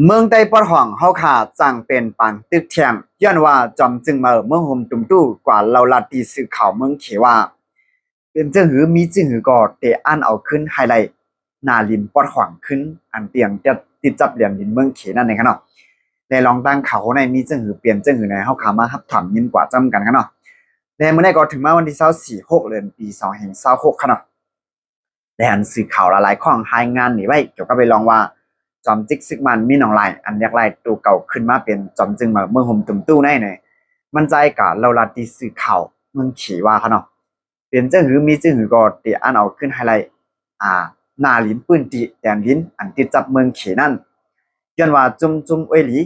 เมืองใต้ปอดห้องเฮาขาจังเป็นปันตึกเทียงย้อนว่าจอมจึงมาเมืองห่มตุ่มตู้กว่าเราลัดตีสื่อข่าวเมืองเขว่าเป็นจึงหือมีจึงหือก็เตอันเอาขึ้นไฮไลท์หนาลินปอดห้องขึ้นอันเตียงจะติดจับเหลี่ยมลินเมืองเขนั่นเองครับเนาะในลองตั้งเขาในมีจึงหือเปลี่ยนจึงหือในเฮาขามาฮับถามยินกว่าจำกันครับเนาะในเมื่อได้ก็ถึงมาวันที่24 6เดือนปี2026ครับเนาะได้อันสื่อข่าวหลายๆข้องรายงานนี่ไว้เกี่ยวกับไปลองว่า จอมจิกซึกมันมีหนองลายอันยักไล่ตัวเก่าขึ้นมาเป็นจอมจึงมาเมื่อห่มตุ่มตู้ในเนี่ยมันใจกะเราลาตีสื่อข่าวมึงขี่ว่าเขาเนาะเป็นเจ้าหือมีเจ้าหือก็เตียอันเอาขึ้นไฮไลท์หน้าลิ้นปืนตีแดนลิ้นอันติดจับเมืองขี่นั่นย้อนว่าจุ่มเอ้ยหลี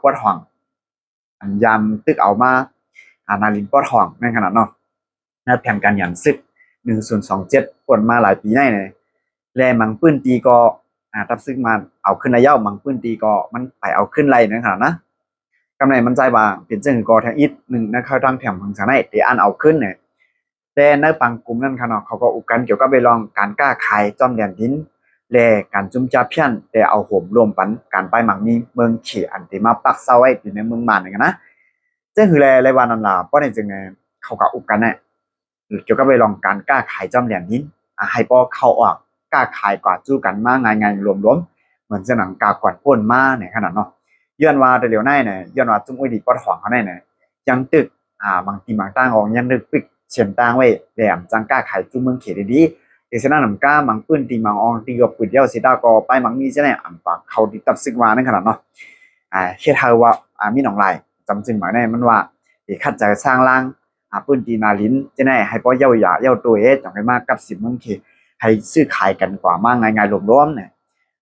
ปวดห่องอันยามตึกเอามาหน้าลิ้นปวดห่องในขนาดเนาะในแผนการหยันซึก1027ปวดมาหลายปีในเนี่ยแลมังปืนตีก็ทับซึ่งมาเอาขึ้นระยะมังพื้นตีก็มันไปเอาขึ้นไรนะครับนะกำไรมันใจบางเปลี่ยนเจ้าก็ทางอีกหนึ่งนะครับทางแถมของสานเตียอันเอาขึ้นเนี่ยแต่ในปังกลุ่มนั้นขนาดเขาก็อุกันเกี่ยวกับไปลองการกล้าขายจอมแดนดินและการจุ่มจ่าเพี้ยนแต่เอาโหมรวมปันการไปหมังนี้เมืองเขียอันที่มาปักเสาไว้อยู่ในเมืองมานอย่างนะเจ้าคือไรวันนั้นล่ะเพราะในจึงเขาก็อุกันเนี่ยเกี่ยวกับไปลองการกล้าขายจอมแดนดินให้พอเข้าออกกล้าขายกว่าจู้กันมาไงรวมเหมือนจะหนังกากวาดพ่นมาเนี่ยขนาดเนาะย้อนว่าแต่เดี๋ยวนี้เนี่ยย้อนว่าจุ้มอุ้ยดีปอดหองเขาเนี่ยยังตึกบางทีบางตั้งออกยังตึกปิกเฉียนตั้งไว้แหลมจังกล้าขายจุ้มเมืองเขตดีเดี๋ยวฉะนั้นหนังก้าบางปืนตีบางอองตีกับปืนเดียวสีดาก็ไปบางนี้จะเนี่ยปากเขาติดตับซึกมาในขนาดเนาะเชื่อเธอว่ามีหนองลายจำจึงหมายในมันว่าที่คัดจะสร้างล่างปืนตีนาลิ้นจะเนี่ยให้ป้อเย้าหยาเย้าตัวจังไปมากกับ10 เมืองเขตให้ซื้อขายกันกว่ามากไงรวมเนี่ย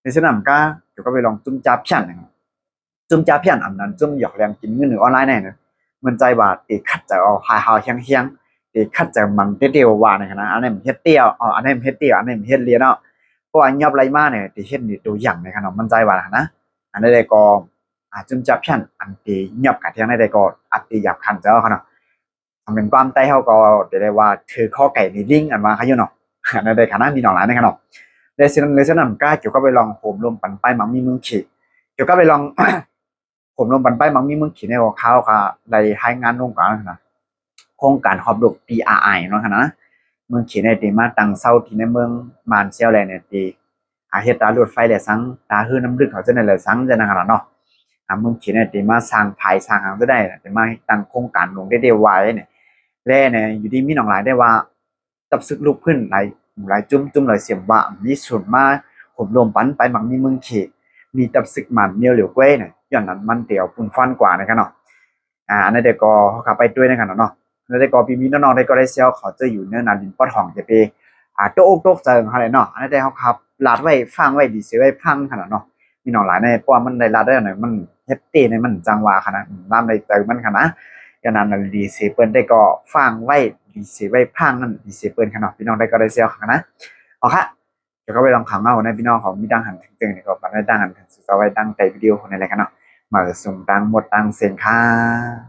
ในสนามก็เดี๋ยวก็ไปลองจุ่มจับเพี้ยนจุ่มจับเพี้ยนอันนั้นจุ่มหยอกแรงกินเงินหรือออนไลน์เนี่ยมันใจว่าตีคัดจะเอาหาเฮียงตีคัดจะมันเตี้ยวว่าเนี่ยนะอันนี้มันเฮ็ดเตี้ยวอันนี้มันเฮ็ดเตี้ยวอันนี้มันเฮ็ดเลียนเนาะเพราะว่ายอบไรมาเนี่ยตีเฮ็ดนี่ตัวอย่างในขนมมันใจว่านะอันนี้ได้ก็จุ่มจับเพี้ยนอันตียอบกันเที่ยงได้ก็อัดตีหยาบคันเจ้าขนาดทำเป็นความใต้เขาก็ได้ว่าถือข้อไก่ในลิงอันมาเขาอยู่เนาะในได้ขนาดมีหนองหลายในขนมในเซนนำก้าเกี่ยวกับไปลองโหมลมปั่นไปมังมีเมืองขีเกี่ยวกับไปลอง โหมลมปั่นไปมังมีเมืองขีในหัวข้าวค่ะในให้งานลงกันนะโครงการฮอบดก PRI เนาะค่ะนะเมืองขีในตีมาตั้งเศร้าที่ในเมืองมานเซียวแลเนี่ยตีเฮ็ดตารถไฟแหล่สังตาฮื้อน้ำลึกเขาจะในแหล่สังจะนั่งขนาดเนาะเมืองขีในตีมาสร้างภายสร้างหางจะได้แต่มาตั้งโครงการลงได้เดียวไว้เนี่ยแล่เนี่ยอยู่ดีมีหนองหลายได้ว่าจับซึกลุกขึ้นหลายจุ่มหลายเสียมว่ามีส่วนมาผมรวมปันไปบางมีเมืองเขมีตับซึกมันเมียวเหลียวเก้เนี่ยย้อนนั้นมันเตียวปุ่นฟันกว่านะครับเนาะในเด็กก็เขาขับไปด้วยนะครับเนาะในเด็กก็ปีมีน้องๆได้ก็ได้เซลเขาจะอยู่เนื้อนาดินปอดห้องจะไปโต๊ะโต๊ะเจิงอะไรเนาะในเด็กเขาขับลาดไว้ฟังไว้ดีเสียไว้พังขนาดเนาะมีน้องหลายในเพราะว่ามันได้ลาดได้หน่อยมันเฮ็ดเต้ในมันจังหวะขนาดน้ำในเติมมันขนาดยานั้นดีเซเปิลได้ก็ฟังไว้ดีเซไว้พังนั่นดีเซเปิลขนาดพี่น้องได้ก็ได้เซลขนาดเอาค่ะเดี๋ยวก็ไปลองขังเอาในพี่น้องของมีดังหันถึงๆนี่ก็มาได้ดังหันถึงสุดเอาไว้ดังใจวิดีโอคนในอะไรกันเนาะมาส่งดังหมดดังเสียงค่ะ